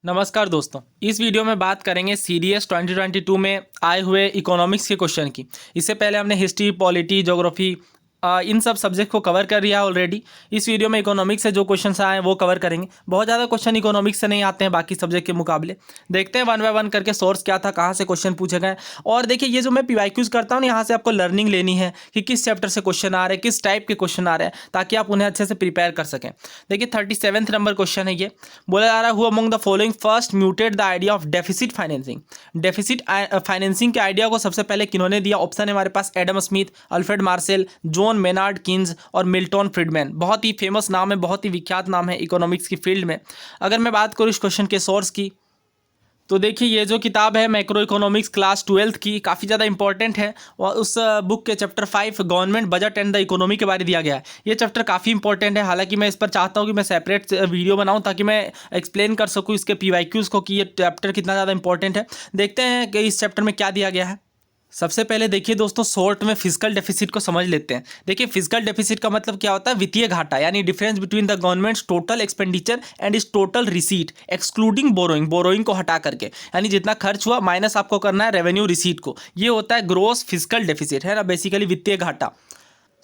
नमस्कार दोस्तों, इस वीडियो में बात करेंगे सीडीएस 2022 में आए हुए इकोनॉमिक्स के क्वेश्चन की। इससे पहले हमने हिस्ट्री, पॉलिटी, ज्योग्राफी इन सब सब्जेक्ट को कवर कर लिया ऑलरेडी। इस वीडियो में इकोनॉमिक्स से जो क्वेश्चन आए हैं वो कवर करेंगे। बहुत ज़्यादा क्वेश्चन इकोनॉमिक्स से नहीं आते हैं बाकी सब्जेक्ट के मुकाबले। देखते हैं वन बाय वन करके सोर्स क्या था, कहाँ से क्वेश्चन पूछे गए। और देखिए, ये जो मैं पीवाईक्यूज करता हूँ, यहाँ से आपको लर्निंग लेनी है कि किस चैप्टर से क्वेश्चन आ रहे हैं, किस टाइप के क्वेश्चन आ रहे हैं, ताकि आप उन्हें अच्छे से प्रिपेयर कर सकें। देखिए 37 नंबर क्वेश्चन है ये। बोला जा रहा है, who among the following first mooted the idea of deficit financing. Deficit financing के आइडिया को सबसे पहले किन्होंने दिया? ऑप्शन है हमारे पास Adam Smith, Alfred Marshall, John Maynard Keynes और मिल्टन फ्रीडमैन। बहुत ही फेमस नाम है, बहुत ही विख्यात नाम है इकोनॉमिक्स की फील्ड में। अगर मैं बात करूँ इस क्वेश्चन के सोर्स की, तो देखिए ये जो किताब है मैक्रो इकोनॉमिक्स क्लास 12th की, काफ़ी ज़्यादा इंपॉर्टेंट है। और उस बुक के chapter 5 government budget and the economy के बारे में दिया गया है। ये चैप्टर काफ़ी इंपॉर्टेंट है। हालांकि मैं इस पर चाहता हूँ कि मैं सेपरेट वीडियो बनाऊँ ताकि मैं एक्सप्लेन कर सकूँ इसके पीवाईक्यूज़ को कि ये चैप्टर कितना ज़्यादा इंपॉर्टेंट है। देखते हैं कि इस चैप्टर में क्या दिया गया है। सबसे पहले देखिए दोस्तों, शॉर्ट में फिजिकल डेफिसिट को समझ लेते हैं। देखिए फिजिकल डेफिसिट का मतलब क्या होता है? वित्तीय घाटा, यानी difference between the government's total expenditure and its total receipt excluding borrowing. Borrowing को हटा करके, यानी जितना खर्च हुआ माइनस आपको करना है रेवेन्यू रिसीट को। ये होता है ग्रोस फिजिकल डेफिसिट, है ना, बेसिकली वित्तीय घाटा।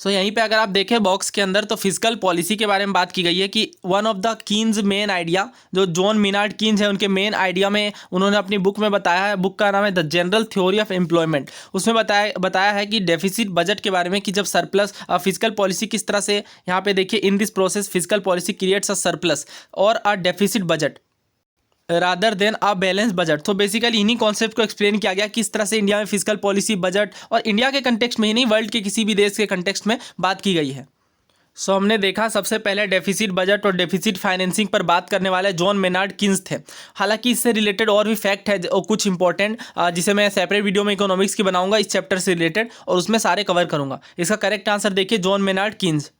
सो यहीं पे अगर आप देखें बॉक्स के अंदर, तो फिजिकल पॉलिसी के बारे में बात की गई है कि one of the Keynes main idea, जो जॉन मेनार्ड कीन्स है, उनके मेन आइडिया में उन्होंने अपनी बुक में बताया है। बुक का नाम है the general theory of employment. उसमें बताया है कि डेफिसिट बजट के बारे में, कि जब सरप्लस फिजिकल पॉलिसी किस तरह से, यहाँ पे देखिए, in this process physical policy creates a surplus और a deficit budget rather than a balance budget. तो बेसिकली इन्हीं कॉन्सेप्ट को एक्सप्लेन किया गया किस तरह से इंडिया में फिजिकल पॉलिसी बजट, और इंडिया के कंटेक्स्ट में ही नहीं, वर्ल्ड के किसी भी देश के कंटेक्स्ट में बात की गई है। सो हमने देखा सबसे पहले डेफिसिट बजट और डेफिसिट फाइनेंसिंग पर बात करने वाले जॉन मेनार्ड कीन्स थे। हालांकि इससे रिलेटेड और भी फैक्ट है और कुछ इंपॉर्टेंट, जिसे मैं सेपरेट वीडियो में इकोनॉमिक्स की बनाऊंगा इस चैप्टर से रिलेटेड, और उसमें सारे कवर करूंगा। इसका करेक्ट आंसर देखिए जॉन मेनार्ड कीन्स।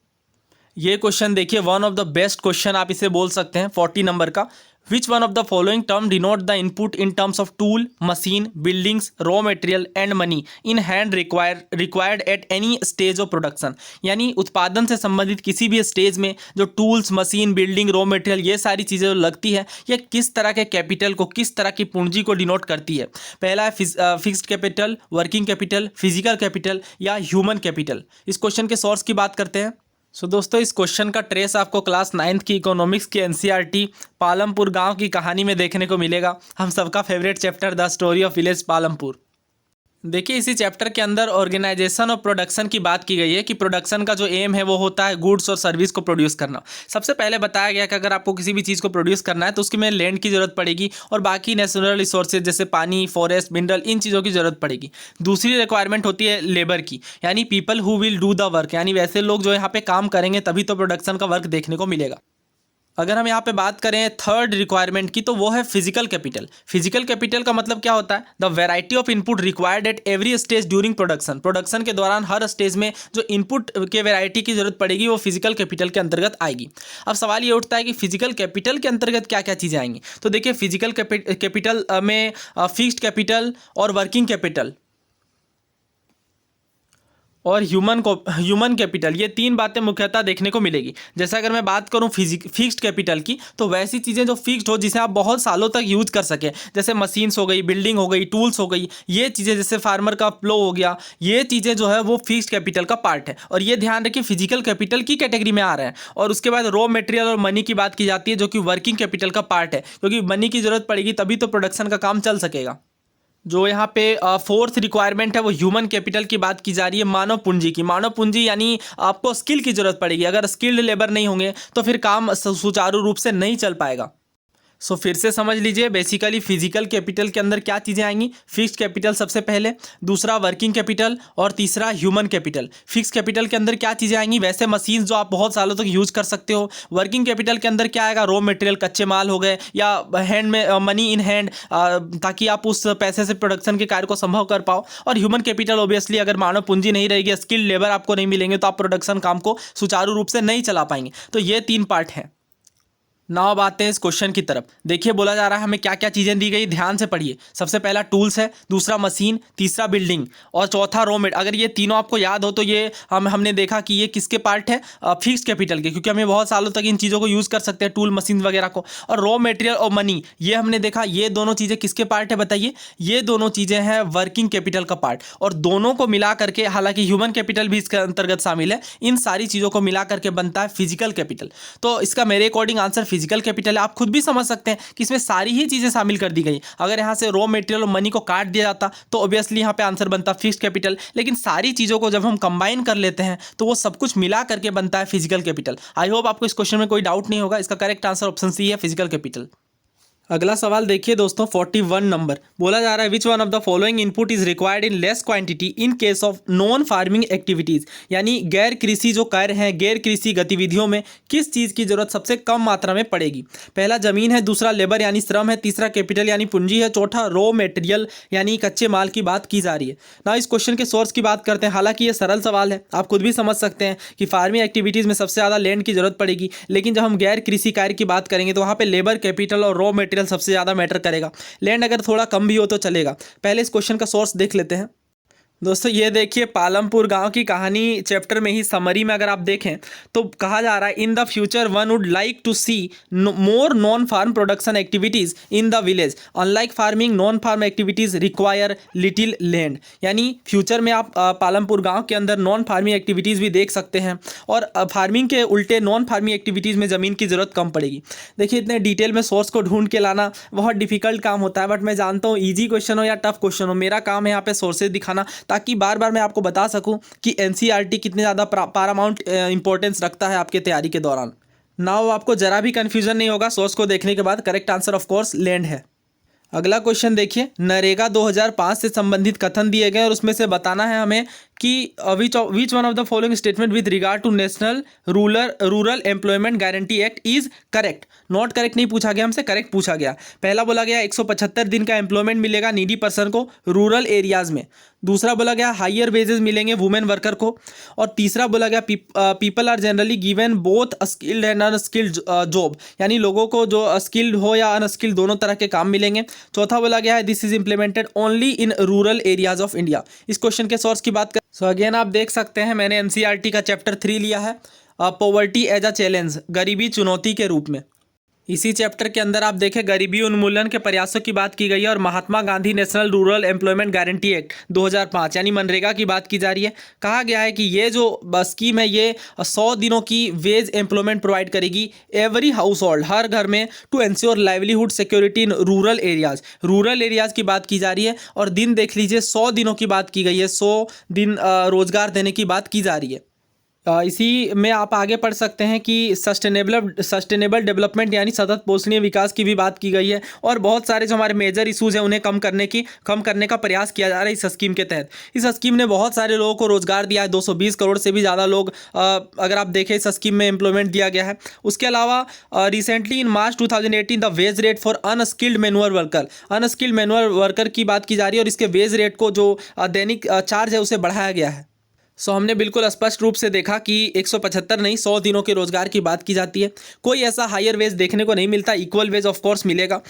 ये क्वेश्चन देखिए, one of the best question आप इसे बोल सकते हैं, 40 नंबर का। विच one of the following term denote the input in terms of tool, machine, buildings, raw material and money in hand required at any stage of production. यानी उत्पादन से संबंधित किसी भी स्टेज में जो tools, machine, building, raw material, ये सारी चीज़ें जो लगती है, ये किस तरह के कैपिटल को, किस तरह की पूंजी को डिनोट करती है? पहला है fixed capital, working capital, physical capital या ह्यूमन कैपिटल। इस क्वेश्चन के सोर्स की बात करते हैं। सो दोस्तों, इस क्वेश्चन का ट्रेस आपको क्लास 9th की इकोनॉमिक्स की एनसीईआरटी पालमपुर गांव की कहानी में देखने को मिलेगा। हम सबका favourite chapter the story of village Palampur. देखिए इसी चैप्टर के अंदर ऑर्गेनाइजेशन और प्रोडक्शन की बात की गई है कि प्रोडक्शन का जो एम है वो होता है गुड्स और सर्विस को प्रोड्यूस करना। सबसे पहले बताया गया कि अगर आपको किसी भी चीज़ को प्रोड्यूस करना है तो उसके में लैंड की जरूरत पड़ेगी और बाकी नेचुरल रिसोर्सेज जैसे पानी, फॉरेस्ट, मिनरल, इन चीज़ों की जरूरत पड़ेगी। दूसरी रिक्वायरमेंट होती है लेबर की, यानी people who will do the work, यानी वैसे लोग जो यहाँ पे काम करेंगे तभी तो प्रोडक्शन का वर्क देखने को मिलेगा। अगर हम यहाँ पे बात करें थर्ड रिक्वायरमेंट की, तो वो है फिजिकल कैपिटल। फिजिकल कैपिटल का मतलब क्या होता है? The variety of input required at every stage during production. Production के दौरान हर स्टेज में जो इनपुट के वैरायटी की जरूरत पड़ेगी वो फिजिकल कैपिटल के अंतर्गत आएगी। अब सवाल ये उठता है कि फिजिकल कैपिटल के अंतर्गत क्या क्या चीज़ें आएंगी। तो देखिए फिजिकल कैपिटल में फिक्स्ड कैपिटल और वर्किंग कैपिटल और ह्यूमन कैपिटल, ये तीन बातें मुख्यतः देखने को मिलेगी। जैसे अगर मैं बात करूं फिक्स्ड कैपिटल की, तो वैसी चीज़ें जो फिक्स्ड हो, जिसे आप बहुत सालों तक यूज कर सकें, जैसे मशीन्स हो गई, बिल्डिंग हो गई, टूल्स हो गई, ये चीज़ें, जैसे फार्मर का प्लो हो गया, ये चीज़ें जो है वो फिक्स्ड कैपिटल का पार्ट है। और ये ध्यान रखिए फिजिकल कैपिटल की कैटेगरी में आ रहे हैं। और उसके बाद रॉ मटेरियल और मनी की बात की जाती है, जो कि वर्किंग कैपिटल का पार्ट है, क्योंकि मनी की जरूरत पड़ेगी तभी तो प्रोडक्शन का काम चल सकेगा। जो यहाँ पे फोर्थ रिक्वायरमेंट है वो ह्यूमन कैपिटल की बात की जा रही है, मानव पूंजी की। मानव पूंजी यानी आपको स्किल की जरूरत पड़ेगी। अगर स्किल्ड लेबर नहीं होंगे तो फिर काम सुचारू रूप से नहीं चल पाएगा। सो फिर से समझ लीजिए, बेसिकली फिजिकल कैपिटल के अंदर क्या चीज़ें आएंगी? फिक्स्ड कैपिटल सबसे पहले, दूसरा वर्किंग कैपिटल और तीसरा ह्यूमन कैपिटल। फिक्स्ड कैपिटल के अंदर क्या चीज़ें आएंगी? वैसे मशीन्स जो आप बहुत सालों तक यूज कर सकते हो। वर्किंग कैपिटल के अंदर क्या आएगा? रॉ मटेरियल, कच्चे माल हो गए, या हैंड में मनी इन हैंड, ताकि आप उस पैसे से प्रोडक्शन के कार्य को संभव कर पाओ। और ह्यूमन कैपिटल ऑब्वियसली, अगर मानव पूंजी नहीं रहेगी, स्किल्ड लेबर आपको नहीं मिलेंगे, तो आप प्रोडक्शन काम को सुचारू रूप से नहीं चला पाएंगे। तो ये तीन पार्ट हैं। नाउ अब आते हैं इस क्वेश्चन की तरफ। देखिए बोला जा रहा है हमें क्या क्या चीज़ें दी गई, ध्यान से पढ़िए। सबसे पहला टूल्स है, दूसरा मशीन, तीसरा बिल्डिंग और चौथा रॉ मेट। अगर ये तीनों आपको याद हो तो ये हमने देखा कि ये किसके पार्ट है, फिक्स कैपिटल के, क्योंकि हमें बहुत सालों तक इन चीज़ों को यूज़ कर सकते हैं, टूल मशीन वगैरह को। और रॉ मटेरियल और मनी, ये हमने देखा ये दोनों चीज़ें किसके पार्ट है बताइए, ये दोनों चीज़ें हैं वर्किंग कैपिटल का पार्ट। और दोनों को मिला करके, हालांकि ह्यूमन कैपिटल भी इसके अंतर्गत शामिल है, इन सारी चीज़ों को मिला करके बनता है फिजिकल कैपिटल। तो इसका मेरे अकॉर्डिंग आंसर फिजिकल कैपिटल है। आप खुद भी समझ सकते हैं कि इसमें सारी ही चीज़ें शामिल कर दी गई। अगर यहाँ से रॉ मटेरियल और मनी को काट दिया जाता तो ऑब्वियसली यहाँ पे आंसर बनता फिक्स्ड कैपिटल, लेकिन सारी चीज़ों को जब हम कंबाइन कर लेते हैं तो वो सब कुछ मिला करके बनता है फिजिकल कैपिटल। आई होप आपको इस क्वेश्चन में कोई डाउट नहीं होगा। इसका करेक्ट आंसर ऑप्शन सी है, फिजिकल कैपिटल। अगला सवाल देखिए दोस्तों, 41 नंबर। बोला जा रहा है विच one of the following input is required in less quantity in case of non farming activities. यानी गैर कृषि जो कार्य हैं, गैर कृषि गतिविधियों में किस चीज़ की जरूरत सबसे कम मात्रा में पड़ेगी। पहला जमीन है, दूसरा लेबर यानी श्रम है, तीसरा कैपिटल यानी पूंजी है, चौथा रॉ मटेरियल यानी कच्चे माल की बात की जा रही है ना। इस क्वेश्चन के सोर्स की बात करते हैं। हालांकि ये सरल सवाल है, आप खुद भी समझ सकते हैं कि फार्मिंग एक्टिविटीज़ में सबसे ज़्यादा लैंड की जरूरत पड़ेगी, लेकिन जब हम गैर कृषि कार्य की बात करेंगे तो वहाँ पे लेबर, कैपिटल और रॉ मटेरियल सबसे ज़्यादा मैटर करेगा। लैंड अगर थोड़ा कम भी हो तो चलेगा। पहले इस क्वेश्चन का सोर्स देख लेते हैं। दोस्तों ये देखिए पालमपुर गांव की कहानी चैप्टर में ही समरी में अगर आप देखें तो कहा जा रहा है in the future one would like to see more non farm production activities in the village unlike farming non farm activities require little land. यानी फ्यूचर में आप पालमपुर गांव के अंदर नॉन फार्मिंग एक्टिविटीज़ भी देख सकते हैं और फार्मिंग के उल्टे नॉन फार्मिंग एक्टिविटीज़ में ज़मीन की ज़रूरत कम पड़ेगी। देखिए इतने डिटेल में सोर्स को ढूंढ के लाना बहुत डिफिकल्ट काम होता है, बट मैं जानता हूँ ईजी क्वेश्चन हो या टफ क्वेश्चन हो, मेरा काम है यहाँ पे सोर्सेज दिखाना, ताकि बार बार मैं आपको बता सकूं कि एनसीईआरटी कितने ज़्यादा पारामाउंट इंपॉर्टेंस रखता है आपके तैयारी के दौरान। नाउ आपको जरा भी कंफ्यूजन नहीं होगा सोर्स को देखने के बाद। Correct answer of course land है। अगला क्वेश्चन देखिए, नरेगा 2005 से संबंधित कथन दिए गए और उसमें से बताना है हमें कि which one of the following statement with regard to national rural employment guarantee act is correct. Not correct नहीं पूछा गया हमसे, करेक्ट पूछा गया। पहला बोला गया 175 दिन का एम्प्लॉयमेंट मिलेगा नीडी पर्सन को रूरल एरियाज में। दूसरा बोला गया हायर वेजेस मिलेंगे वुमेन वर्कर को। और तीसरा बोला गया people are generally given both skilled and unskilled job, यानी लोगों को जो स्किल्ड हो या अनस्किल्ड दोनों तरह के काम मिलेंगे। चौथा बोला गया है this is implemented only in rural areas of India. इस क्वेश्चन के सोर्स की बात करें सो अगेन आप देख सकते हैं मैंने एनसीईआरटी का चैप्टर 3 लिया है, पॉवर्टी एज अ चैलेंज, गरीबी चुनौती के रूप में। इसी चैप्टर के अंदर आप देखें गरीबी उन्मूलन के प्रयासों की बात की गई है और Mahatma Gandhi national rural employment guarantee act 2005 यानी मनरेगा की बात की जा रही है। कहा गया है कि ये जो स्कीम है ये 100 दिनों की वेज एम्प्लॉयमेंट प्रोवाइड करेगी एवरी हाउस होल्ड, हर घर में, to ensure livelihood security in rural areas. Rural areas की बात की जा रही है और दिन देख लीजिए 100 दिनों की बात की गई है, 100 दिन रोजगार देने की बात की जा रही है। इसी में आप आगे पढ़ सकते हैं कि सस्टेनेबल डेवलपमेंट यानी सतत पोषणीय विकास की भी बात की गई है और बहुत सारे जो हमारे मेजर इशूज़ हैं उन्हें कम करने का प्रयास किया जा रहा है इस स्कीम के तहत। इस स्कीम ने बहुत सारे लोगों को रोजगार दिया है, 220 करोड़ से भी ज़्यादा लोग अगर आप देखें इस स्कीम में एम्प्लॉयमेंट दिया गया है। उसके अलावा recently in March 2018 the wage rate for unskilled manual worker की बात की जा रही है और इसके वेज रेट को जो दैनिक चार्ज है उसे बढ़ाया गया है। सो हमने बिल्कुल स्पष्ट रूप से देखा कि 175 नहीं 100 दिनों के रोजगार की बात की जाती है। कोई ऐसा हायर वेज देखने को नहीं मिलता, इक्वल वेज ऑफ कोर्स मिलेगा।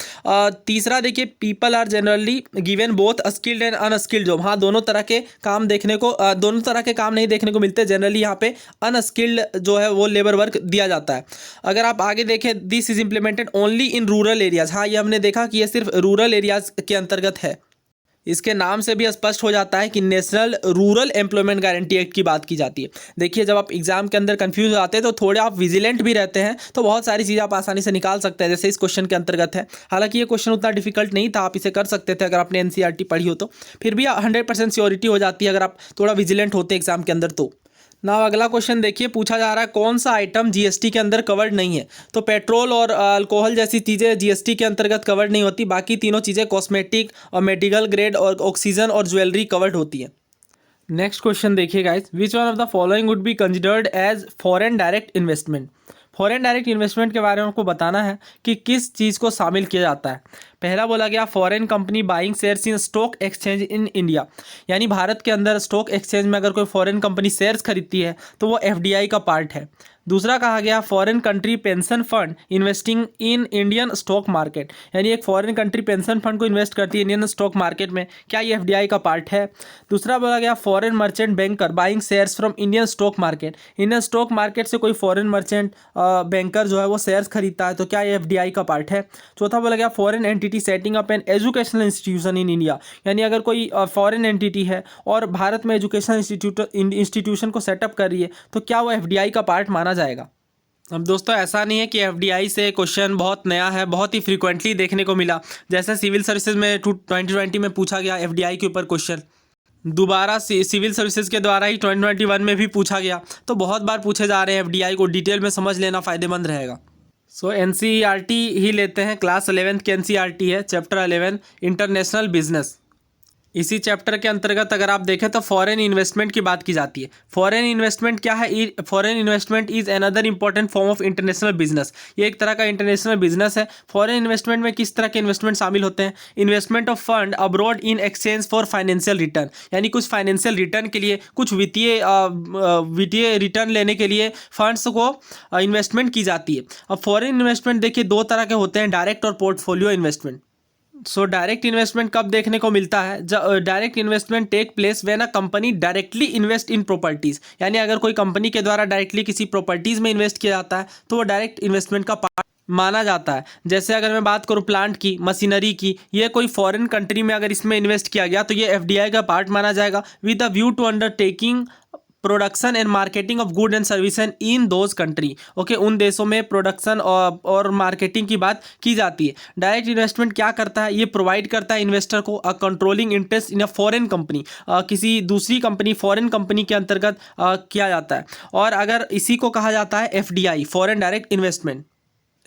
तीसरा देखिए people are generally given both skilled and unskilled job. हाँ दोनों तरह के काम दोनों तरह के काम नहीं देखने को मिलते। जनरली यहाँ पे अनस्किल्ड जो है वो लेबर वर्क दिया जाता है। अगर आप आगे देखें this is implemented only in rural areas. हाँ ये हमने देखा कि ये सिर्फ रूरल एरियाज के अंतर्गत है। इसके नाम से भी स्पष्ट हो जाता है कि national rural employment guarantee act की बात की जाती है। देखिए जब आप एग्जाम के अंदर कंफ्यूज हो जाते हैं तो थोड़े आप विजिलेंट भी रहते हैं तो बहुत सारी चीज़ें आप आसानी से निकाल सकते हैं, जैसे इस क्वेश्चन के अंतर्गत है। हालांकि ये क्वेश्चन उतना डिफिकल्ट नहीं था, आप इसे कर सकते थे अगर आपने एनसीईआरटी पढ़ी हो तो। फिर भी 100% श्योरिटी हो जाती है अगर आप थोड़ा विजिलेंट होते हैं एग्जाम के अंदर तो। ना अगला क्वेश्चन देखिए, पूछा जा रहा है कौन सा आइटम जीएसटी के अंदर कवर्ड नहीं है। तो पेट्रोल और अल्कोहल जैसी चीज़ें जीएसटी के अंतर्गत कवर्ड नहीं होती, बाकी तीनों चीज़ें कॉस्मेटिक और मेडिकल ग्रेड और ऑक्सीजन और ज्वेलरी कवर्ड होती है। नेक्स्ट क्वेश्चन देखिए guys, which one of the following would be considered as foreign direct investment. Foreign direct investment के बारे में आपको बताना है कि किस चीज़ को शामिल किया जाता है। पहला बोला गया foreign company buying shares in stock exchange in India, यानी भारत के अंदर स्टॉक एक्सचेंज में अगर कोई फॉरेन कंपनी शेयर्स खरीदती है तो वो एफडीआई का पार्ट है। दूसरा कहा गया foreign country pension fund investing in Indian stock market, यानी एक फॉरेन कंट्री पेंशन फंड को इन्वेस्ट करती है इंडियन स्टॉक मार्केट में, क्या ये एफडीआई का पार्ट है। दूसरा बोला गया foreign merchant banker buying shares from Indian stock market, Indian stock market से कोई फॉरेन मर्चेंट बैंकर जो है वो शेयर्स खरीदता है, तो क्या ये एफडीआई का पार्ट है। चौथा बोला गया foreign entity setting up an educational institution in India, यानी अगर कोई फॉरेन एंटिटी है और भारत में एजुकेशनल इंस्टीट्यूशन को सेटअप कर रही है तो क्या वो एफडीआई का पार्ट माना जाएगा। अब दोस्तों ऐसा नहीं है कि एफडीआई से क्वेश्चन बहुत नया है, बहुत ही फ्रीक्वेंटली देखने को मिला। जैसे सिविल सर्विसेज में 2020 में पूछा गया एफडीआई के ऊपर क्वेश्चन, दोबारा सिविल सर्विसेज के द्वारा ही 2021 में भी पूछा गया, तो बहुत बार पूछे जा रहे हैं। एफडीआई को डिटेल में समझ लेना फ़ायदेमंद रहेगा। सो एनसीईआरटी ही लेते हैं, क्लास 11 की एनसीईआरटी है, चैप्टर 11 इंटरनेशनल बिजनेस। इसी चैप्टर के अंतर्गत अगर आप देखें तो फॉरेन इन्वेस्टमेंट की बात की जाती है। फॉरेन इन्वेस्टमेंट क्या है? Foreign investment is another important form of international business, ये एक तरह का इंटरनेशनल बिजनेस है। फॉरेन इन्वेस्टमेंट में किस तरह के इन्वेस्टमेंट शामिल होते हैं? Investment of fund abroad in exchange for financial return, यानी कुछ फाइनेंशियल रिटर्न के लिए, कुछ वित्तीय रिटर्न लेने के लिए फंड्स को इन्वेस्टमेंट की जाती है। अब फॉरेन इन्वेस्टमेंट देखिए दो तरह के होते हैं, डायरेक्ट और portfolio investment. So direct investment कब देखने को मिलता है? Direct investment take place when a company directly invest in properties, यानी अगर कोई कंपनी के द्वारा डायरेक्टली किसी प्रॉपर्टीज में इन्वेस्ट किया जाता है तो वो डायरेक्ट इन्वेस्टमेंट का पार्ट माना जाता है। जैसे अगर मैं बात करूं प्लांट की, मशीनरी की, ये कोई फॉरेन कंट्री में अगर इसमें इन्वेस्ट किया गया तो ये एफडीआई का पार्ट माना जाएगा, with a view to undertaking production and marketing of good and service in those country. Okay, उन देशों में प्रोडक्शन और मार्केटिंग की बात की जाती है। डायरेक्ट इन्वेस्टमेंट क्या करता है? ये प्रोवाइड करता है इन्वेस्टर को अ controlling interest in a foreign company, किसी दूसरी कंपनी, फॉरेन कंपनी के अंतर्गत किया जाता है, और अगर इसी को कहा जाता है एफडीआई, फॉरेन डायरेक्ट इन्वेस्टमेंट।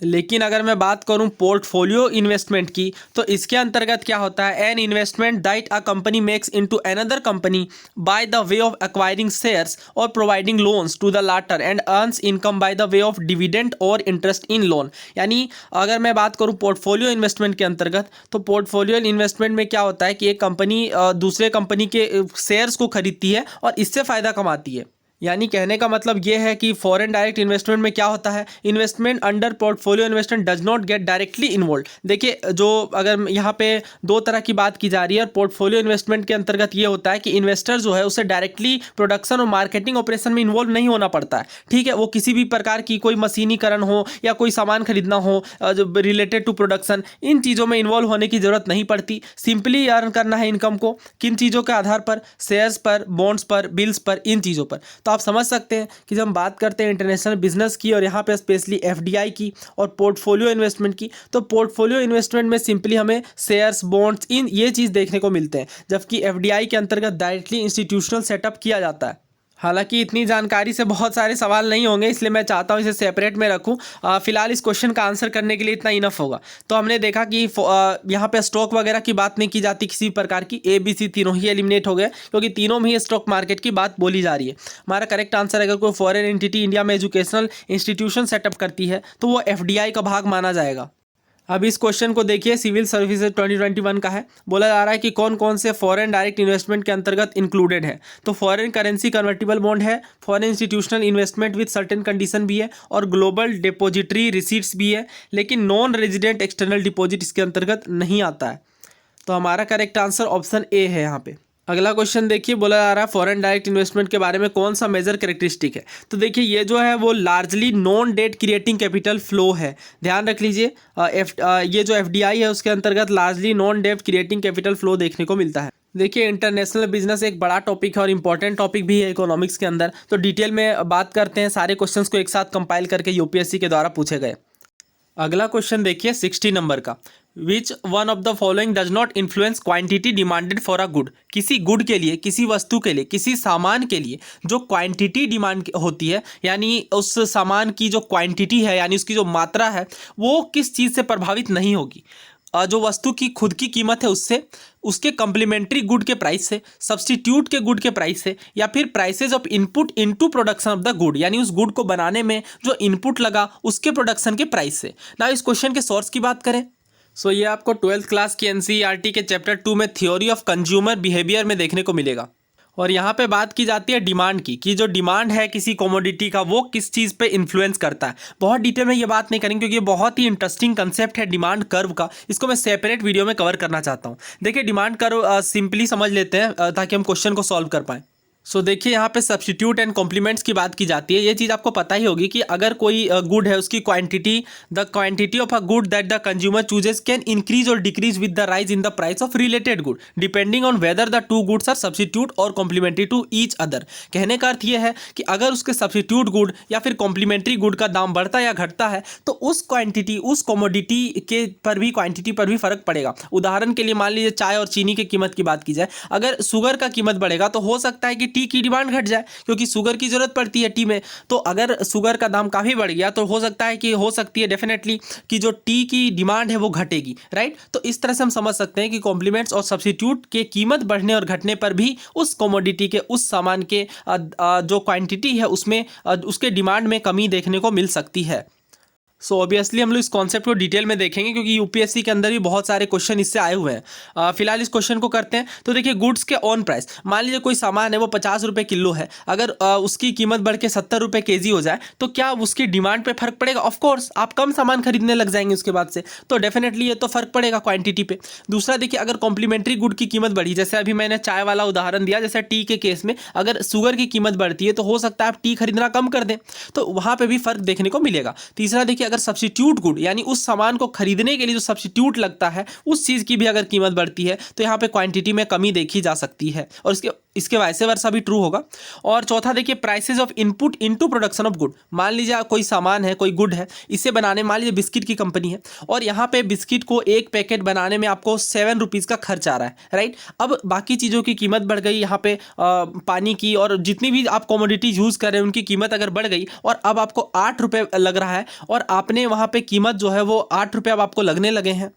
लेकिन अगर मैं बात करूं पोर्टफोलियो इन्वेस्टमेंट की, तो इसके अंतर्गत क्या होता है? An investment that a company makes into another company by the way of acquiring shares और providing loans to the latter and earns income by the way of dividend और इंटरेस्ट इन लोन। यानी अगर मैं बात करूं portfolio investment के अंतर्गत, तो पोर्टफोलियो इन्वेस्टमेंट में क्या होता है कि एक कंपनी दूसरे कंपनी के शेयर्स को खरीदती है और इससे फ़ायदा कमाती है। यानी कहने का मतलब ये है कि फॉरेन डायरेक्ट इन्वेस्टमेंट में क्या होता है? Investment under portfolio investment does not get directly involve. देखिए, जो अगर यहाँ पे दो तरह की बात की जा रही है, और पोर्टफोलियो इन्वेस्टमेंट के अंतर्गत ये होता है कि इन्वेस्टर जो है उसे डायरेक्टली प्रोडक्शन और मार्केटिंग ऑपरेशन में इन्वॉल्व नहीं होना पड़ता है। ठीक है, वो किसी भी प्रकार की कोई मशीनीकरण हो या कोई सामान खरीदना हो जो रिलेटेड टू प्रोडक्शन, इन चीज़ों में इन्वॉल्व होने की जरूरत नहीं पड़ती। सिंपली अर्न करना है इनकम को, किन चीज़ों के आधार पर? शेयर्स पर, बॉन्ड्स पर, बिल्स पर, इन चीज़ों पर। तो आप समझ सकते हैं कि जब हम बात करते हैं इंटरनेशनल बिजनेस की और यहाँ पे स्पेशली एफडीआई की और पोर्टफोलियो इन्वेस्टमेंट की, तो पोर्टफोलियो इन्वेस्टमेंट में सिंपली हमें शेयर्स, बॉन्ड्स, इन ये चीज़ देखने को मिलते हैं, जबकि एफडीआई के अंतर्गत डायरेक्टली इंस्टीट्यूशनल सेटअप किया जाता है। हालांकि इतनी जानकारी से बहुत सारे सवाल नहीं होंगे, इसलिए मैं चाहता हूं इसे सेपरेट में रखूं। फिलहाल इस क्वेश्चन का आंसर करने के लिए इतना इनफ होगा। तो हमने देखा कि यहाँ पे स्टॉक वगैरह की बात नहीं की जाती किसी प्रकार की, ए बी सी तीनों ही एलिमिनेट हो गए, क्योंकि तीनों में ही स्टॉक मार्केट की बात बोली जा रही है। हमारा करेक्ट आंसर, अगर कोई फॉरेन एंटिटी इंडिया में एजुकेशनल इंस्टीट्यूशन सेटअप करती है तो वो एफडीआई का भाग माना जाएगा। अब इस क्वेश्चन को देखिए, सिविल सर्विसेज 2021 का है। बोला जा रहा है कि कौन कौन से फॉरेन डायरेक्ट इन्वेस्टमेंट के अंतर्गत इंक्लूडेड है। तो फॉरेन करेंसी कन्वर्टिबल बॉन्ड है, foreign institutional investment with certain condition भी है, और ग्लोबल डिपॉजिटरी रिसीट्स भी है, लेकिन नॉन रेजिडेंट एक्सटर्नल डिपॉजिट इसके अंतर्गत नहीं आता है। तो हमारा करेक्ट आंसर ऑप्शन ए है यहाँ पे। अगला क्वेश्चन देखिए, बोला जा रहा है फॉरेन डायरेक्ट इन्वेस्टमेंट के बारे में कौन सा मेजर कैरेक्टरिस्टिक है। तो देखिए, ये जो है वो largely non debt creating capital flow है। ध्यान रख लीजिए, ये जो एफडीआई है उसके अंतर्गत largely non debt creating capital flow देखने को मिलता है। देखिए, इंटरनेशनल बिजनेस एक बड़ा टॉपिक है और इंपॉर्टेंट टॉपिक भी है इकोनॉमिक्स के अंदर। तो डिटेल में बात करते हैं, सारे क्वेश्चंस को एक साथ कंपाइल करके यूपीएससी के द्वारा पूछे गए। अगला क्वेश्चन देखिए 60 नंबर का, विच one of the following does not influence quantity demanded for a good. किसी गुड के लिए, किसी वस्तु के लिए, किसी सामान के लिए जो क्वांटिटी डिमांड होती है, यानी उस सामान की जो क्वांटिटी है, यानी उसकी जो मात्रा है, वो किस चीज़ से प्रभावित नहीं होगी? जो वस्तु की खुद की कीमत है उससे, उसके कम्प्लीमेंट्री गुड के प्राइस से, सब्सटीट्यूट के गुड के प्राइस से, या फिर prices of input into production of the good, यानी उस गुड को बनाने में जो इनपुट लगा उसके प्रोडक्शन के प्राइस से। ना इस क्वेश्चन के सोर्स की बात करें, सो ये आपको 12th क्लास की एनसीईआरटी के चैप्टर 2 में थ्योरी ऑफ कंज्यूमर बिहेवियर में देखने को मिलेगा। और यहाँ पे बात की जाती है डिमांड की, कि जो डिमांड है किसी कमोडिटी का वो किस चीज़ पे इन्फ्लुएंस करता है। बहुत डिटेल में ये बात नहीं करेंगे क्योंकि ये बहुत ही इंटरेस्टिंग कंसेप्ट है डिमांड कर्व का। इसको मैं सेपरेट वीडियो में कवर करना चाहता हूँ। देखिए डिमांड कर्व सिंपली समझ लेते हैं ताकि हम क्वेश्चन को सॉल्व कर पाएँ। सो देखिए यहाँ पे सब्स्टिट्यूट एंड कॉम्प्लीमेंट्स की बात की जाती है। ये चीज़ आपको पता ही होगी कि अगर कोई गुड है, उसकी quantity, the quantity of a good that the consumer chooses can increase और decrease with the rise in the price of related good depending on whether the two goods are substitute और complementary to each other. कहने का अर्थ ये है कि अगर उसके substitute good या फिर कॉम्प्लीमेंट्री गुड का दाम बढ़ता या घटता है तो उस क्वांटिटी, उस कमोडिटी के पर भी, क्वांटिटी पर भी फर्क पड़ेगा। उदाहरण के लिए मान लीजिए चाय और चीनी की कीमत की बात की जाए, अगर शुगर का कीमत बढ़ेगा तो हो सकता है कि टी की डिमांड घट जाए क्योंकि शुगर की जरूरत पड़ती है टी में। तो अगर शुगर का दाम काफी बढ़ गया तो हो सकती है डेफिनेटली कि जो टी की डिमांड है वो घटेगी, राइट। तो इस तरह से हम समझ सकते हैं कि कॉम्प्लीमेंट्स और सब्स्टिट्यूट के कीमत बढ़ने और घटने पर भी उस कमोडिटी के, उस सामान के जो क्वांटिटी है उसमें उसके डिमांड में कमी देखने को मिल सकती है। सो ऑब्वियसली हम लोग इस कॉन्सेप्ट को डिटेल में देखेंगे क्योंकि यूपीएससी के अंदर भी बहुत सारे क्वेश्चन इससे आए हुए हैं। फिलहाल इस क्वेश्चन को करते हैं। तो देखिए गुड्स के ऑन प्राइस, मान लीजिए कोई सामान है वो 50 रुपये किलो है, अगर उसकी कीमत बढ़ के 70 रुपये केजी हो जाए तो क्या उसकी डिमांड पे फर्क पड़ेगा? ऑफकोर्स आप कम सामान खरीदने लग जाएंगे उसके बाद से, तो डेफिनेटली ये तो फर्क पड़ेगा क्वांटिटी पे। दूसरा देखिए अगर कॉम्प्लीमेंट्री गुड की कीमत बढ़ी, जैसे अभी मैंने चाय वाला उदाहरण दिया, जैसे टी के केस में अगर शुगर की कीमत बढ़ती है तो हो सकता है आप टी खरीदना कम कर दें, तो वहाँ पर भी फर्क देखने को मिलेगा। तीसरा देखिए अगर सब्स्टिट्यूट यानी उस सामान को खरीदने के लिए जो सब्स्टिट्यूट लगता है उस चीज की भी अगर कीमत बढ़ती है तो यहाँ पे क्वांटिटी में कमी देखी जा सकती है, और इसके वाइस वर्सा भी ट्रू होगा। और चौथा देखिए prices of input into production of good, मान लीजिए कोई सामान है, कोई गुड है, इसे बनाने, मान लीजिए बिस्किट की कंपनी है और यहाँ पे बिस्किट को एक पैकेट बनाने में आपको 7 रुपीज़ का खर्च आ रहा है, राइट। अब बाकी चीज़ों की कीमत बढ़ गई, यहाँ पे पानी की और जितनी भी आप कमोडिटी यूज़ कर रहे हैं उनकी कीमत अगर बढ़ गई और अब आपको 8 रुपये लग रहा है और आपने वहाँ पे कीमत जो है वो 8 रुपये अब आपको लगने लगे हैं,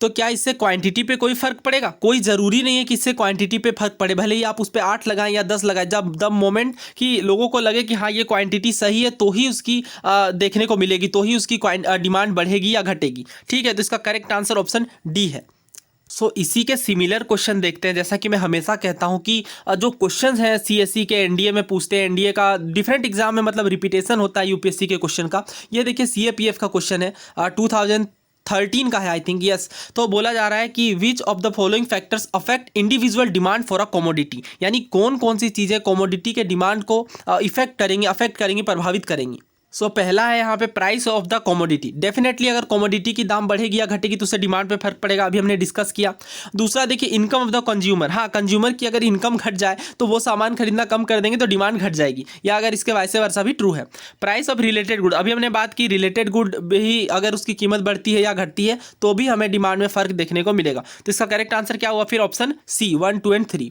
तो क्या इससे क्वांटिटी पे कोई फर्क पड़ेगा? कोई ज़रूरी नहीं है कि इससे क्वांटिटी पे फर्क पड़े, भले ही आप उस पर 8 लगाएं या 10 लगाएं। जब द मोमेंट कि लोगों को लगे कि हाँ ये क्वांटिटी सही है तो ही उसकी देखने को मिलेगी, तो ही उसकी डिमांड बढ़ेगी या घटेगी, ठीक है। तो इसका करेक्ट आंसर ऑप्शन डी है। सो इसी के सिमिलर क्वेश्चन देखते हैं। जैसा कि मैं हमेशा कहता हूं कि जो क्वेश्चंस हैं सीएससी के एनडीए में पूछते हैं, एनडीए का डिफरेंट एग्जाम में मतलब रिपीटेशन होता है यूपीएससी के क्वेश्चन का। ये देखिए सीएपीएफ का क्वेश्चन है 2013 का है आई थिंक, यस। तो बोला जा रहा है कि विच of the following factors affect individual demand for a commodity, यानी कौन कौन सी चीज़ें कमोडिटी के डिमांड को अफेक्ट करेंगी, प्रभावित करेंगी। सो पहला है यहाँ पे price of the commodity. Definitely अगर कमोडिटी की दाम बढ़ेगी या घटेगी तो उससे डिमांड पे फर्क पड़ेगा, अभी हमने डिस्कस किया। दूसरा देखिए इनकम ऑफ द कंज्यूमर, हाँ कंज्यूमर की अगर इनकम घट जाए तो वो सामान खरीदना कम कर देंगे तो डिमांड घट जाएगी, या अगर इसके वाइस वर्सा भी ट्रू है। प्राइस ऑफ रिलेटेड गुड, अभी हमने बात की रिलेटेड गुड भी अगर उसकी कीमत बढ़ती है या घटती है तो भी हमें डिमांड में फर्क देखने को मिलेगा। तो इसका करेक्ट आंसर क्या हुआ फिर? Option C 1, 2 and 3।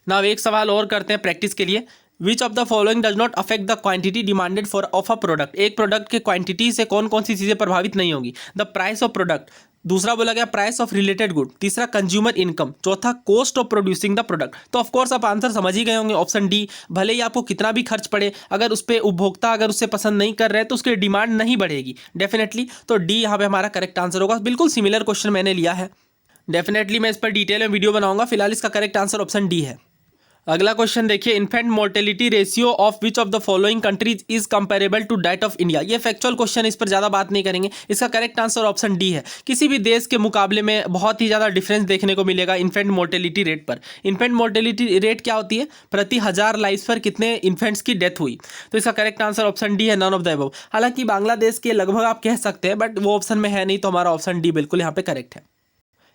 नाउ एक सवाल और करते हैं प्रैक्टिस के लिए। विच of the following does not affect the quantity demanded for of a product, एक प्रोडक्ट के क्वांटिटी से कौन कौन सी चीज़ें प्रभावित नहीं होगी? द प्राइस ऑफ प्रोडक्ट, दूसरा बोला गया प्राइस ऑफ रिलेटेड गुड, तीसरा कंज्यूमर इनकम, चौथा cost of producing the product. तो ऑफकोर्स आप आंसर समझ ही गए होंगे, ऑप्शन डी। भले ही आपको कितना भी खर्च पड़े, अगर उस पर उपभोक्ता अगर उससे पसंद नहीं कर रहे तो उसकी डिमांड नहीं बढ़ेगी डेफिनेटली। तो डी यहाँ पे हमारा करेक्ट आंसर होगा। बिल्कुल सिमिलर क्वेश्चन मैंने लिया है, डेफिनेटली मैं इस पर डिटेल में वीडियो बनाऊंगा। फिलहाल इसका करेक्ट आंसर ऑप्शन डी है। अगला क्वेश्चन देखिए, infant mortality ratio of which of the following countries is comparable to that of India. ये फैक्चुअल क्वेश्चन, इस पर ज़्यादा बात नहीं करेंगे। इसका करेक्ट आंसर ऑप्शन डी है। किसी भी देश के मुकाबले में बहुत ही ज़्यादा डिफरेंस देखने को मिलेगा इन्फेंट मोर्टेलिटी रेट पर। इन्फेंट मोर्टेलिटी रेट क्या होती है? प्रति 1000 लाइफ पर कितने इन्फेंट्स की डेथ हुई। तो इसका करेक्ट आंसर ऑप्शन डी है, नन ऑफ द अबव। हालांकि बांग्लादेश के लगभग आप कह सकते हैं, बट वो ऑप्शन में है नहीं, तो हमारा ऑप्शन डी बिल्कुल यहाँ पे करेक्ट है।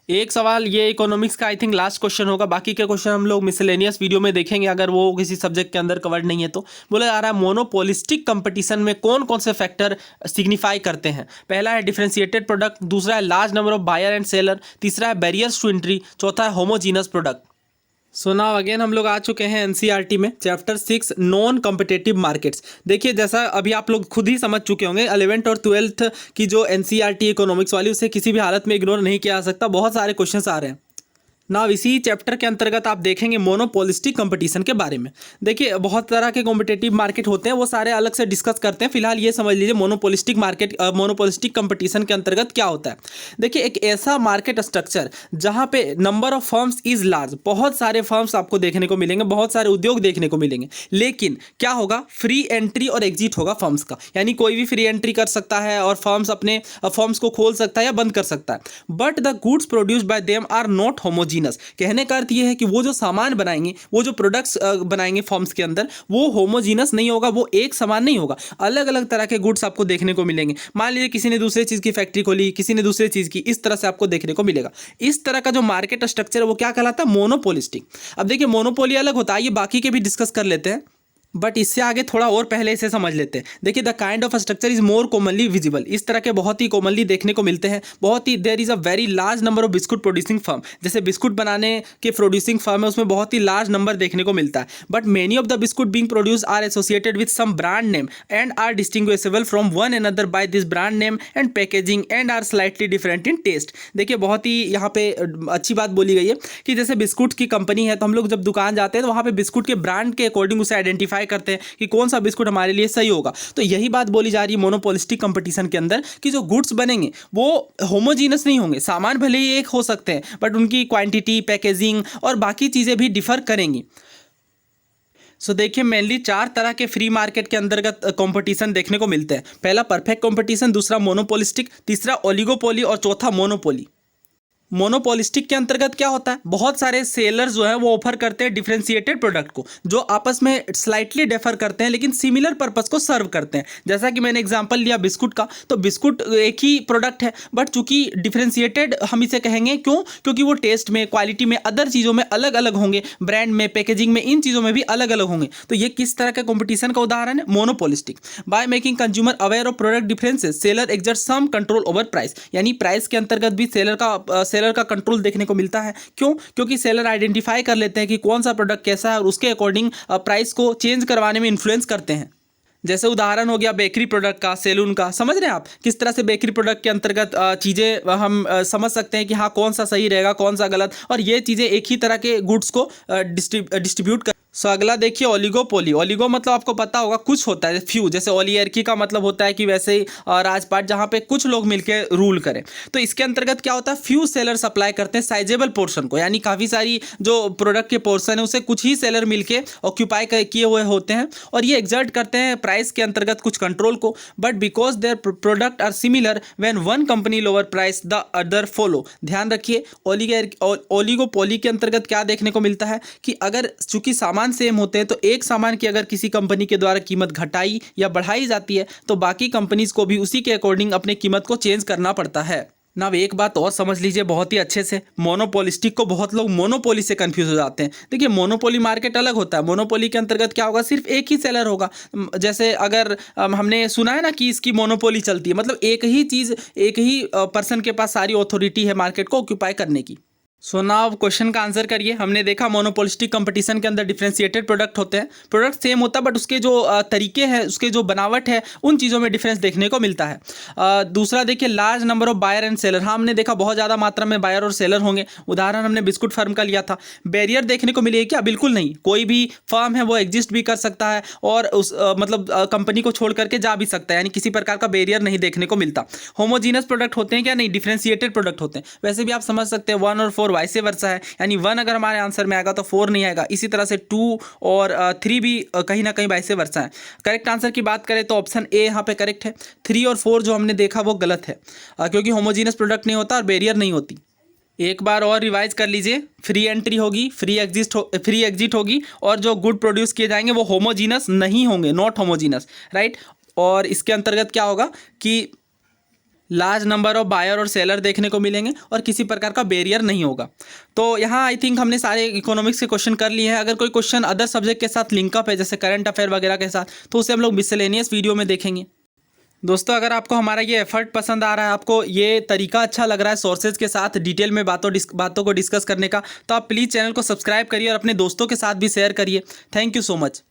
एक सवाल ये इकोनॉमिक्स का आई थिंक लास्ट क्वेश्चन होगा, बाकी के क्वेश्चन हम लोग मिसलेनियस वीडियो में देखेंगे अगर वो किसी सब्जेक्ट के अंदर कवर्ड नहीं है तो। बोला जा रहा है मोनोपोलिस्टिक कंपटीशन में कौन कौन से फैक्टर सिग्निफाई करते हैं? पहला है डिफरेंशिएटेड प्रोडक्ट, दूसरा है large number of buyer and seller, तीसरा है बैरियर्स टू एंट्री, चौथा है homogeneous product. So now again हम लोग आ चुके हैं एनसीईआरटी में चैप्टर 6 नॉन कॉम्पिटिटिव मार्केट्स। देखिए जैसा अभी आप लोग खुद ही समझ चुके होंगे 11th और 12th की जो एनसीईआरटी इकोनॉमिक्स वाली, उसे किसी भी हालत में इग्नोर नहीं किया जा सकता, बहुत सारे क्वेश्चंस आ रहे हैं। ना इसी चैप्टर के अंतर्गत आप देखेंगे मोनोपोलिस्टिक कंपटीशन के बारे में। देखिए बहुत तरह के कॉम्पिटेटिव मार्केट होते हैं, वो सारे अलग से डिस्कस करते हैं। फिलहाल ये समझ लीजिए मोनोपोलिस्टिक मार्केट, मोनोपोलिस्टिक कंपटीशन के अंतर्गत क्या होता है। देखिए एक ऐसा मार्केट स्ट्रक्चर जहाँ पे number of firms is large, बहुत सारे फर्म्स आपको देखने को मिलेंगे, बहुत सारे उद्योग देखने को मिलेंगे, लेकिन क्या होगा, फ्री एंट्री और एग्जिट होगा फर्म्स का, यानी कोई भी फ्री एंट्री कर सकता है और फर्म्स अपने फर्म्स को खोल सकता है या बंद कर सकता है। But the goods produced by them are not homogeneous. कहने का अर्थ यह है कि वो जो सामान बनाएंगे, वो जो प्रोडक्ट्स बनाएंगे फॉर्म्स के अंदर, वो होमोजीनस नहीं होगा, वो एक समान नहीं होगा। अलग अलग तरह के गुड्स आपको देखने को मिलेंगे। मान लीजिए किसी ने दूसरे चीज़ की फैक्ट्री खोली, किसी ने दूसरे चीज़ की, इस तरह से आपको देखने को मिलेगा। इस तरह का जो मार्केट स्ट्रक्चर है वो क्या कहलाता है, मोनोपोलिस्टिक। अब देखिए मोनोपोली अलग होता है, ये बाकी के भी डिस्कस कर लेते हैं, बट इससे आगे थोड़ा और पहले इसे समझ लेते हैं। देखिए the kind of structure is more commonly visible, इस तरह के बहुत ही कॉमनली देखने को मिलते हैं। बहुत ही there is a very large number of biscuit producing firm, जैसे बिस्कुट बनाने के प्रोड्यूसिंग फर्म है उसमें बहुत ही लार्ज नंबर देखने को मिलता है। But many of the biscuit being produce are associated with some brand name and are distinguishable from one another by this brand name and packaging and are slightly different in taste. देखिए बहुत ही यहाँ पे अच्छी बात बोली गई है कि जैसे बिस्कुट की कंपनी है तो हम लोग जब दुकान जाते हैं तो वहाँ पे बिस्कुट के ब्रांड के अकॉर्डिंग उसे आइडेंटिफाई करते हैं कि कौन सा बिस्कुट हमारे लिए सही होगा। तो यही बात बोली जा रही है मोनोपोलिस्टिक कंपटीशन के अंदर कि जो गुड्स बनेंगे वो होमोजीनस नहीं होंगे। सामान भले ही एक हो सकते हैं बट उनकी क्वांटिटी, पैकेजिंग और बाकी चीज़ें भी डिफर करेंगी। सो देखिए मेनली 4 तरह के फ्री मार्केट के अंतर्गत कंपटीशन देखने को मिलते हैं। पहला परफेक्ट कंपटीशन, दूसरा मोनोपोलिस्टिक, तीसरा ओलिगोपोली और चौथा मोनोपोली। मोनोपोलिस्टिक के अंतर्गत क्या होता है, बहुत सारे सेलर्स जो हैं वो ऑफर करते हैं डिफरेंशिएटेड प्रोडक्ट को, जो आपस में स्लाइटली डिफर करते हैं लेकिन सिमिलर पर्पस को सर्व करते हैं। जैसा कि मैंने एग्जांपल लिया बिस्कुट का, तो बिस्कुट एक ही प्रोडक्ट है बट चूंकि डिफरेंशिएटेड हम इसे कहेंगे, क्यों, क्योंकि वो टेस्ट में, क्वालिटी में, अदर चीज़ों में अलग अलग होंगे, ब्रांड में, पैकेजिंग में, इन चीज़ों में भी अलग अलग होंगे। तो ये किस तरह का कॉम्पिटिशन का उदाहरण है, monopolistic. By making consumer aware of product differences seller exert some control over price, यानी प्राइस के अंतर्गत भी सेलर का कंट्रोल देखने को मिलता है। क्यों, क्योंकि सेलर आइडेंटिफाई कर लेते हैं कि कौन सा प्रोडक्ट कैसा है और उसके अकॉर्डिंग प्राइस को चेंज करवाने में इन्फ्लुएंस करते हैं। जैसे उदाहरण हो गया बेकरी प्रोडक्ट का, सैलून का। समझ रहे हैं आप किस तरह से बेकरी प्रोडक्ट के अंतर्गत चीज़ें हम समझ सकते हैं कि हाँ कौन सा सही रहेगा, कौन सा गलत, और ये चीज़ें एक ही तरह के गुड्स को डिस्ट्रीब्यूट कर। सो अगला देखिए ओलिगोपोली। ओलिगो मतलब आपको पता होगा कुछ होता है, फ्यू, जैसे ओलिगार्की का मतलब होता है कि वैसे ही राजपाट जहाँ पे कुछ लोग मिलकर रूल करें। तो इसके अंतर्गत क्या होता है, फ्यू सेलर सप्लाई करते हैं साइजेबल पोर्शन को, यानी काफ़ी सारी जो प्रोडक्ट के पोर्शन है उसे कुछ ही सेलर मिलके ऑक्यूपाई किए हुए होते हैं और ये एग्जर्ट करते हैं प्राइस के अंतर्गत कुछ कंट्रोल को। But because their product are similar when one company lower price the other follow. ध्यान रखिए ओलिगोपोली के अंतर्गत क्या देखने को मिलता है कि अगर चूंकि सामान सेम होते हैं तो एक सामान की अगर किसी कंपनी के द्वारा कीमत घटाई या बढ़ाई जाती है तो बाकी कंपनीज को भी उसी के अकॉर्डिंग अपने कीमत को चेंज करना पड़ता है ना। एक बात और समझ लीजिए बहुत ही अच्छे से, मोनोपोलिस्टिक को बहुत लोग मोनोपोली से कंफ्यूज हो जाते हैं। देखिए मोनोपोली मार्केट अलग होता है। मोनोपोली के अंतर्गत क्या होगा, सिर्फ एक ही सेलर होगा। जैसे अगर हमने सुना है ना कि इसकी मोनोपोली चलती है, मतलब एक ही चीज़, एक ही पर्सन के पास सारी अथॉरिटी है मार्केट को ऑक्यूपाई करने की। सो नाउ क्वेश्चन का आंसर करिए। हमने देखा मोनोपोलिस्टिक कंपटीशन के अंदर डिफरेंशिएटेड प्रोडक्ट होते हैं, प्रोडक्ट सेम होता है बट उसके जो तरीके हैं, उसके जो बनावट है, उन चीज़ों में डिफरेंस देखने को मिलता है। दूसरा देखिए large number of buyer and seller. हाँ हमने देखा बहुत ज़्यादा मात्रा में बायर और सेलर होंगे। उदाहरण हमने बिस्कुट फर्म का लिया था। बैरियर देखने को मिलेगी क्या, बिल्कुल नहीं। कोई भी फर्म है वो एग्जिस्ट भी कर सकता है और उस मतलब कंपनी को छोड़ करके जा भी सकता है, यानी किसी प्रकार का बैरियर नहीं देखने को मिलता। होमोजीनस प्रोडक्ट होते हैं क्या, नहीं, डिफरेंशिएटेड प्रोडक्ट होते हैं। वैसे भी आप समझ सकते हैं 1 और 4 वाइसे वर्सा है, यानी 1 अगर हमारे आंसर में आएगा तो 4 नहीं आएगा। इसी तरह से 2 और 3 भी कहीं ना कहीं वाइसे वर्सा है। करेक्ट आंसर की बात करें तो ऑप्शन ए यहाँ पे करेक्ट है। 3 और 4 जो हमने देखा वो गलत है, क्योंकि होमोजीनस प्रोडक्ट नहीं होता और बैरियर नहीं होती। एक बार और रिवाइज कर लीजिए, फ्री एंट्री होगी, फ्री एग्जिट होगी और जो गुड प्रोड्यूस किए जाएंगे वो होमोजीनस नहीं होंगे, नॉट होमोजीनस, राइट। और इसके अंतर्गत क्या होगा कि लार्ज नंबर ऑफ बायर और सेलर देखने को मिलेंगे और किसी प्रकार का बैरियर नहीं होगा। तो यहाँ आई थिंक हमने सारे इकोनॉमिक्स के क्वेश्चन कर लिए हैं। अगर कोई क्वेश्चन अदर सब्जेक्ट के साथ लिंकअप है, जैसे करंट अफेयर वगैरह के साथ, तो उसे हम लोग मिसलेनियस वीडियो में देखेंगे। दोस्तों अगर आपको हमारा ये एफर्ट पसंद आ रहा है, आपको ये तरीका अच्छा लग रहा है सोर्सेज के साथ डिटेल में बातों को डिस्कस करने का, तो आप प्लीज़ चैनल को सब्सक्राइब करिए और अपने दोस्तों के साथ भी शेयर करिए। Thank you so much.